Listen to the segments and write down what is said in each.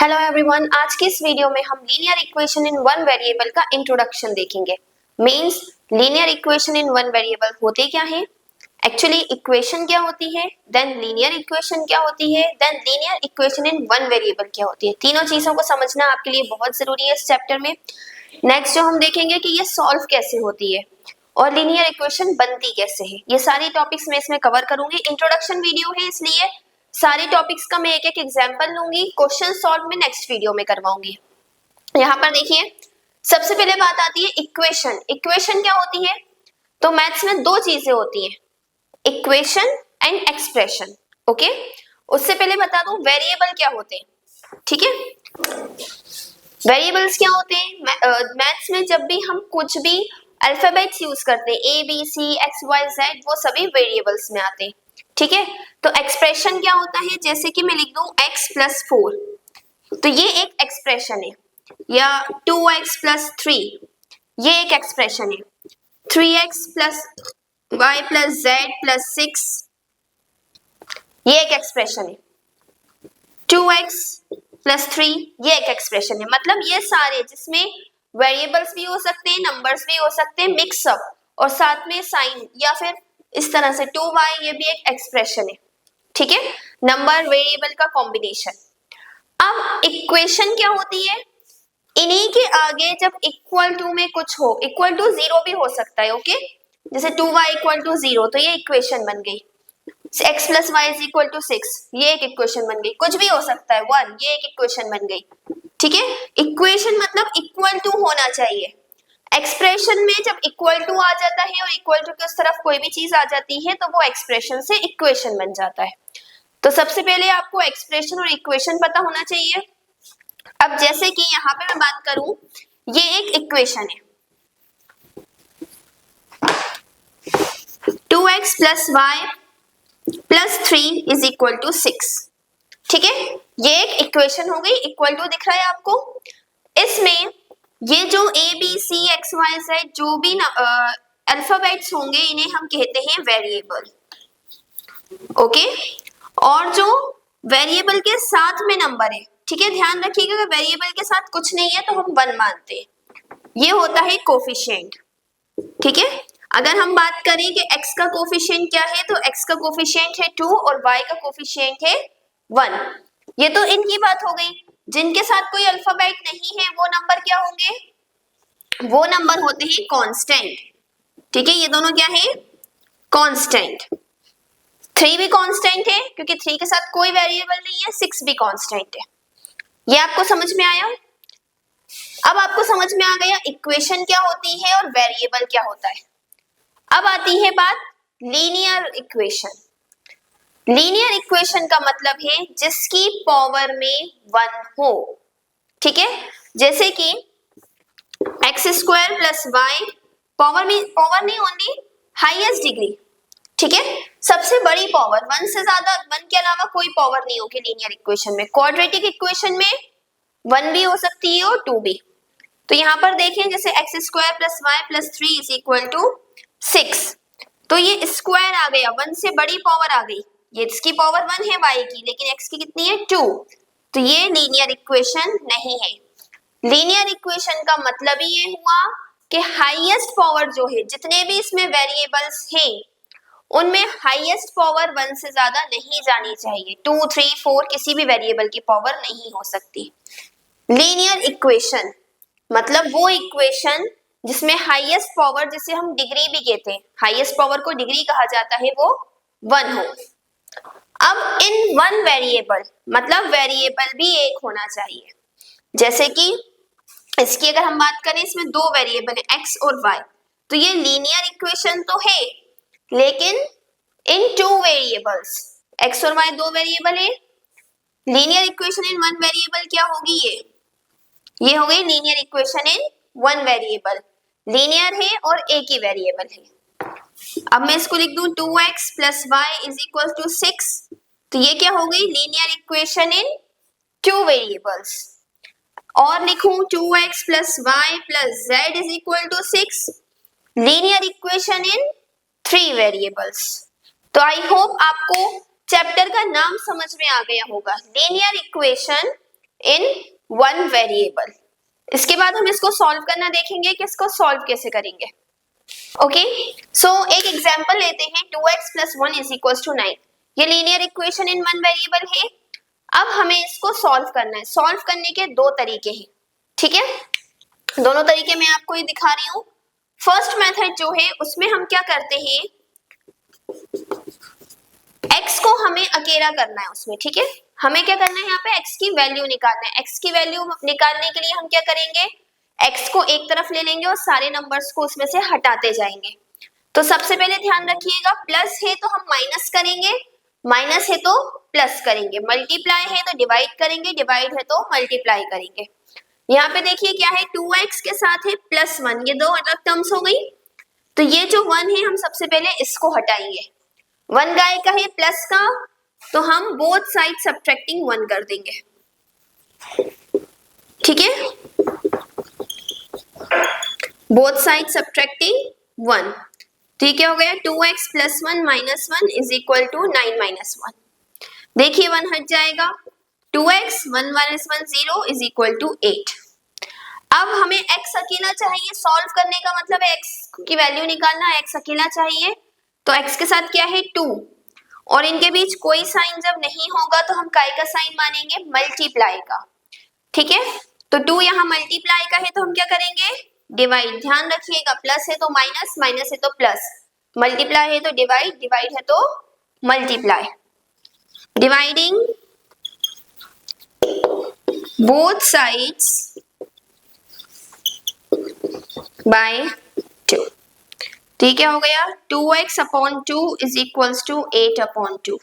Hello everyone, आज की इस वीडियो में हम linear equation in one variable का इंट्रोडक्शन देखेंगे। Means linear equation in one variable होते क्या है, एक्चुअली इक्वेशन क्या होती है, देन लीनियर इक्वेशन क्या होती है, then linear equation in one variable क्या होती है। तीनों चीजों को समझना आपके लिए बहुत जरूरी है इस चैप्टर में। नेक्स्ट जो हम देखेंगे कि ये सॉल्व कैसे होती है और लीनियर इक्वेशन बनती कैसे है, ये सारी टॉपिक्स मैं इसमें कवर करूंगी। इंट्रोडक्शन वीडियो है इसलिए सारे टॉपिक्स का मैं एक एक एग्जांपल लूंगी, क्वेश्चन सॉल्व में नेक्स्ट वीडियो में करवाऊंगी। यहाँ पर देखिए, सबसे पहले बात आती है इक्वेशन। इक्वेशन क्या होती है? तो मैथ्स में दो चीजें होती हैं, इक्वेशन एंड एक्सप्रेशन। ओके, उससे पहले बता दूं वेरिएबल क्या होते हैं। ठीक है, वेरिएबल्स क्या होते हैं? मैथ्स में जब भी हम कुछ भी अल्फाबेट्स यूज करते हैं, A B C X Y Z, वो सभी वेरिएबल्स में आते हैं। ठीक है, तो एक्सप्रेशन क्या होता है? जैसे कि मैं लिख दूं x प्लस 4, तो ये एक एक्सप्रेशन है, या 2x प्लस 3, ये एक एक्सप्रेशन है। 3x plus Y plus Z plus 6, ये एक एक्सप्रेशन है। 2x प्लस 3, ये एक एक्सप्रेशन है। मतलब ये सारे जिसमें वेरिएबल्स भी हो सकते हैं, नंबर्स भी हो सकते हैं, मिक्सअप, और साथ में साइन या फिर इस तरह से 2y, ये भी एक एक्सप्रेशन है। ठीक है, नंबर वेरिएबल का कॉम्बिनेशन। अब इक्वेशन क्या होती है? इन्हीं के आगे जब इक्वल टू में कुछ हो, इक्वल टू 0 भी हो सकता है। ओके, जैसे 2y इक्वल टू 0, तो ये इक्वेशन बन गई। x plus Y is equal to 6, ये एक इक्वेशन बन गई। कुछ भी हो सकता है, 1, ये एक इक्वेशन बन गई। ठीक है, इक्वेशन मतलब इक्वल टू होना चाहिए। एक्सप्रेशन में जब इक्वल टू आ जाता है और इक्वल टू के उस तरफ कोई भी चीज आ जाती है, तो वो एक्सप्रेशन से इक्वेशन बन जाता है। तो सबसे पहले आपको एक्सप्रेशन और इक्वेशन पता होना चाहिए। अब जैसे कि यहाँ पे मैं बात करूं, ये एक इक्वेशन है, 2x plus Y plus 3 is equal to 6। ठीक है, ये एक इक्वेशन हो गई, इक्वल टू दिख रहा है आपको। इसमें ये जो A B C X Y Z जो भी अल्फाबेट्स होंगे, इन्हें हम कहते हैं वेरिएबल। ओके, और जो वेरिएबल के साथ में नंबर है, ठीक है, ध्यान रखिएगा अगर वेरिएबल के साथ कुछ नहीं है तो हम 1 मानते हैं, ये होता है कोफिशिएंट। ठीक है, अगर हम बात करें कि x का कोफिशिएंट क्या है, तो x का कोफिशिएंट है 2 और y का कोफिशिएंट है 1। ये तो इनकी बात हो गई। जिनके साथ कोई अल्फाबेट नहीं है वो नंबर क्या होंगे? वो नंबर होते हैं कांस्टेंट। ठीक है, ये दोनों क्या है? कांस्टेंट। 3 भी कांस्टेंट है क्योंकि 3 के साथ कोई वेरिएबल नहीं है, 6 भी कांस्टेंट है। ये आपको समझ में आया? अब आपको समझ में आ गया इक्वेशन क्या होती है और वेरिएबल क्या होता है। अब आती है बात लीनियर इक्वेशन। लीनियर इक्वेशन का मतलब है जिसकी पावर में 1 हो। ठीक है, जैसे कि X square plus Y, power नहीं, ओनली हाईएस्ट डिग्री। ठीक है, सबसे बड़ी पावर, 1 से ज्यादा, 1 के अलावा कोई पावर नहीं होगी लीनियर इक्वेशन में। क्वाड्रेटिक इक्वेशन में 1 भी हो सकती है और 2 भी। तो यहाँ पर देखें, जैसे X square plus Y plus 3 is equal to 6, तो ये स्क्वायर आ गया, 1 से बड़ी पावर आ गई। ये इसकी पावर 1 है y की, लेकिन x की कितनी है? 2। तो ये लीनियर इक्वेशन नहीं है। लीनियर इक्वेशन का मतलब ये हुआ कि हाईएस्ट पावर जो है, जितने भी इसमें वेरिएबल्स हैं, उनमें हाईएस्ट पावर 1 से ज्यादा नहीं जानी चाहिए। 2, 3, 4 किसी भी वेरिएबल की पावर नहीं हो सकती। लीनियर इक्वेशन मतलब वो इक्वेशन जिसमें हाईएस्ट पावर, जिसे हम डिग्री भी कहते हैं, हाईएस्ट पावर को डिग्री कहा जाता है, वो 1 हो। अब इन वन वेरिएबल मतलब वेरिएबल भी एक होना चाहिए। जैसे कि इसकी अगर हम बात करें, इसमें 2 वेरिएबल है x और y, तो ये लीनियर इक्वेशन तो है, लेकिन इन 2 वेरिएबल्स, x और y 2 वेरिएबल है। लीनियर इक्वेशन इन 1 वेरिएबल क्या होगी? ये हो गई लीनियर इक्वेशन इन 1 वेरिएबल। लीनियर है और एक ही वेरिएबल है। अब मैं इसको लिख दूं 2x plus Y is equal to 6, तो ये क्या हो गई? Linear equation in 2 variables. और लिखूं 2x plus Y plus Z is equal to 6, linear equation in 3 variables. तो आई होप आपको चैप्टर का नाम समझ में आ गया होगा, linear equation in one variable. इसके बाद हम इसको सॉल्व करना देखेंगे कि इसको सॉल्व कैसे करेंगे। ओके, सो एक एग्जांपल लेते हैं 2x + 1 = 9। ये linear equation in one variable है। अब हमें इसको सॉल्व करना है। सॉल्व करने के दो तरीके हैं, ठीक है, दोनों तरीके मैं आपको ये दिखा रही हूँ। फर्स्ट मेथड जो है उसमें हम क्या करते हैं, x को हमें अकेला करना है उसमें, ठीक है। हमें क्या करना है, यहाँ पे x की वैल्यू निकालना है। x की वैल्यू निकालने के लिए हम क्या करेंगे, x को एक तरफ ले लेंगे और सारे नंबर्स को उसमें से हटाते जाएंगे। तो सबसे पहले ध्यान रखिएगा, प्लस है तो हम माइनस करेंगे, माइनस है तो प्लस करेंगे, मल्टीप्लाई है तो डिवाइड करेंगे, डिवाइड है तो मल्टीप्लाई करेंगे। यहाँ पे देखिए क्या है, 2x के साथ है +1, ये दो अलग टर्म्स हो गई। तो ये जो 1 है हम सबसे पहले इसको हटाएंगे। 1 गाय का है प्लस का, तो हम बोथ साइड सब्ट्रैक्टिंग 1 कर देंगे, ठीक है, बोथ साइड सब्ट्रैक्टिंग 1। ठीक है, हो गया 2x + 1 - 1 = 9 - 1। देखिए 1 हट जाएगा, 2x 1 - 1 0 = 8। अब हमें x अकेला चाहिए, सॉल्व करने का मतलब है x की वैल्यू निकालना, x अकेला चाहिए। तो x के साथ क्या है 2, और इनके बीच कोई साइन जब नहीं होगा तो हम काय का साइन मानेंगे, मल्टीप्लाई का, ठीक है। तो 2 यहाँ मल्टीप्लाई का है तो हम क्या करेंगे, डिवाइड। ध्यान रखिएगा, प्लस है तो माइनस, माइनस है तो प्लस, मल्टीप्लाई है तो डिवाइड, डिवाइड है तो multiply. Dividing both sides by 2। ठीक है, हो गया 2x/2 = 8/2।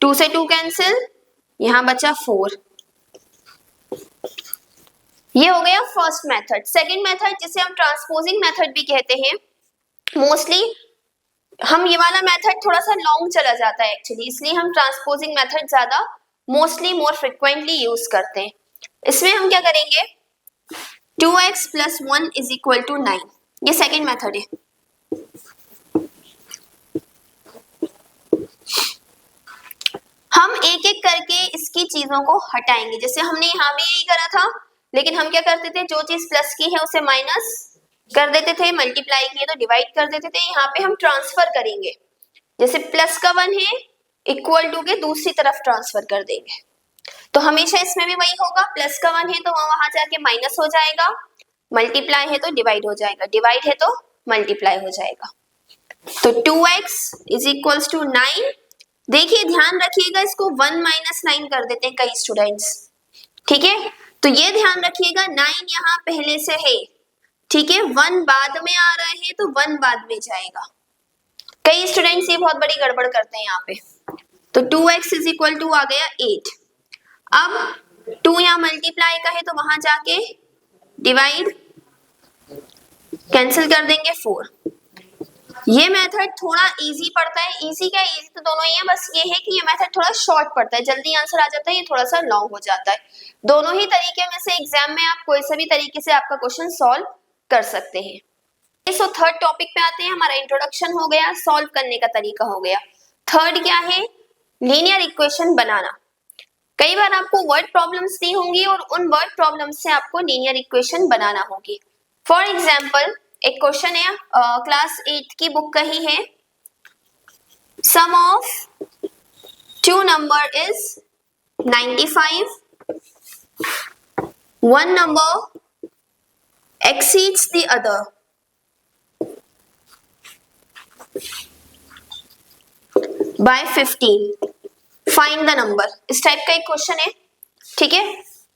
2 से 2 कैंसिल, यहां बचा 4। ये हो गया फर्स्ट मेथड। सेकंड मेथड जिसे हम ट्रांसपोजिंग मेथड भी कहते हैं, मोस्टली हम ये वाला मेथड थोड़ा सा लॉन्ग चला जाता है एक्चुअली, इसलिए हम ट्रांसपोजिंग मेथड ज्यादा मोस्टली मोर फ्रिक्वेंटली यूज करते हैं। इसमें हम क्या करेंगे, 2x + 1 = 9, ये सेकंड मेथड है। हम एक एक करके इसकी चीजों को हटाएंगे, जैसे हमने यहाँ भी यही करा था, लेकिन हम क्या करते थे, जो चीज प्लस की है उसे माइनस कर देते थे, मल्टीप्लाई की है तो डिवाइड कर देते थे। यहाँ पे हम ट्रांसफर करेंगे, जैसे प्लस का 1 है इक्वल टू के दूसरी तरफ ट्रांसफर कर देंगे। तो हमेशा इसमें भी वही होगा, प्लस का 1 है तो वहां जाके माइनस हो जाएगा, मल्टीप्लाई है तो डिवाइड हो जाएगा, डिवाइड है तो मल्टीप्लाई हो जाएगा। तो 2x = 9। देखिए ध्यान रखिएगा, इसको 1 - 9 कर देते हैं कई स्टूडेंट्स, ठीक है। तो ये ध्यान रखिएगा 9 यहाँ पहले से है, ठीक है, 1 बाद में आ रहा है तो 1 बाद में जाएगा। कई स्टूडेंट्स ये बहुत बड़ी गड़बड़ करते हैं यहाँ पे। तो 2x = आ गया 8। अब 2 यहाँ मल्टीप्लाई का है तो वहां जाके डिवाइड, कैंसिल कर देंगे 4। ये मेथड थोड़ा इजी पड़ता है, इजी क्या, इजी तो दोनों ही है, बस ये है कि ये मेथड थोड़ा शॉर्ट पड़ता है, जल्दी आंसर आ जाता है, ये थोड़ा सा लॉन्ग हो जाता है। दोनों ही तरीके में से एग्जाम में आप कोई से भी तरीके से आपका क्वेश्चन सॉल्व कर सकते हैं। सो थर्ड टॉपिक पे आते हैं, हमारा इंट्रोडक्शन हो गया, सॉल्व करने का तरीका हो गया। थर्ड क्या है, लीनियर इक्वेशन बनाना। कई बार आपको वर्ड प्रॉब्लम्स दी होंगी और उन वर्ड प्रॉब्लम्स से आपको लीनियर इक्वेशन बनाना होगी। फॉर एग्जाम्पल एक क्वेश्चन है, क्लास 8 की बुक का ही है, sum of 2 number is 95, one number exceeds the other by 15, find the number। इस टाइप का एक क्वेश्चन है, ठीक है।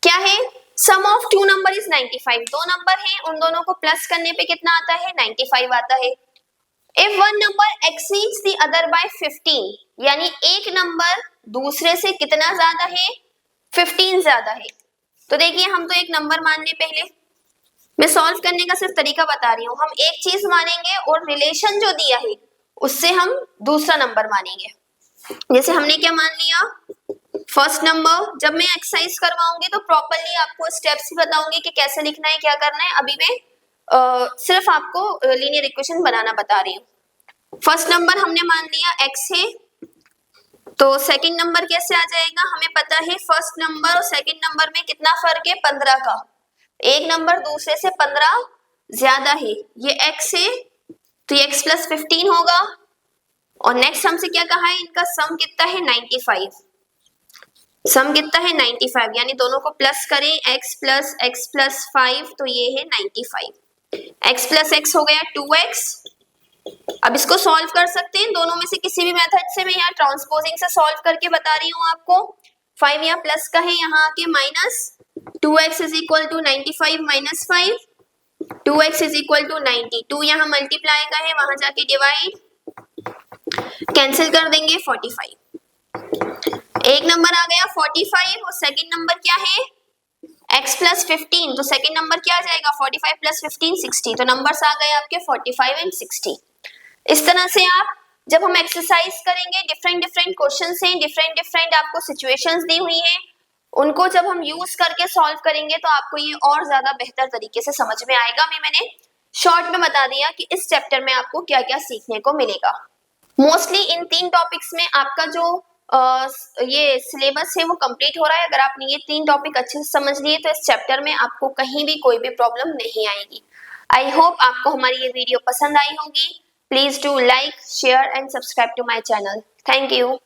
क्या है, सम ऑफ 2 नंबर इज 95, दो नंबर हैं, उन दोनों को प्लस करने पे कितना आता है, 95 आता है। If one number exceeds the other by 15, यानी एक नंबर दूसरे से कितना ज्यादा है, 15 ज्यादा है। तो देखिए हम तो एक नंबर मान ले, पहले मैं सॉल्व करने का सिर्फ तरीका बता रही हूँ। हम एक चीज मानेंगे और रिलेशन जो दिया है उससे हम दूसरा नंबर मानेंगे। जैसे हमने क्या मान लिया, फर्स्ट नंबर। जब मैं एक्सरसाइज करवाऊंगी तो प्रॉपर्ली आपको स्टेप्स बताऊंगी कि कैसे लिखना है, क्या करना है। अभी मैं सिर्फ आपको लीनियर इक्वेशन बनाना बता रही हूँ। फर्स्ट नंबर हमने मान लिया x है, तो सेकंड नंबर कैसे आ जाएगा, हमें पता है फर्स्ट नंबर और सेकंड नंबर में कितना फर्क है, 15 का। एक नंबर दूसरे से 15 ज्यादा है, ये x है तो ये x प्लस 15 होगा। और नेक्स्ट हमसे क्या कहा है, इनका सम कितना है 95, सम कितना है 95, यानी दोनों को प्लस करें x प्लस 5 तो ये है 95, x प्लस x हो गया 2x। अब इसको सॉल्व कर सकते हैं दोनों में से किसी भी मेथड से, मैं यहाँ ट्रांसपोजिंग से सॉल्व करके बता रही हूँ आपको। 5 यहाँ प्लस का है, यहाँ आके minus, 2x is equal to 95 minus 5, 2x is equal to 90, 2 यहाँ मल्टीप्लाई का है, वहां जाके डिवाइड, कैंसिल कर देंगे 45। एक नंबर आ गया 45 और सेकंड नंबर क्या है x प्लस 15, तो सेकंड नंबर क्या आ जाएगा 45 प्लस 15 60, तो नंबर्स आ गए आपके 45 एंड 60। इस तरह से आप जब हम एक्सरसाइज करेंगे, डिफरेंट डिफरेंट क्वेश्चंस हैं, डिफरेंट डिफरेंट आपको सिचुएशंस दी हुई हैं, उनको जब हम यूज करके सॉल्व करेंगे तो आपको ये और ज्यादा बेहतर तरीके से समझ में आएगा। मैंने शॉर्ट में बता दिया कि इस चैप्टर में आपको क्या क्या सीखने को मिलेगा। मोस्टली इन 3 टॉपिक्स में आपका जो ये सिलेबस है वो कंप्लीट हो रहा है। अगर आपने ये 3 टॉपिक अच्छे से समझ लिए तो इस चैप्टर में आपको कहीं भी कोई भी प्रॉब्लम नहीं आएगी। आई होप आपको हमारी ये वीडियो पसंद आई होगी। Please do like, share and subscribe to my channel. Thank you.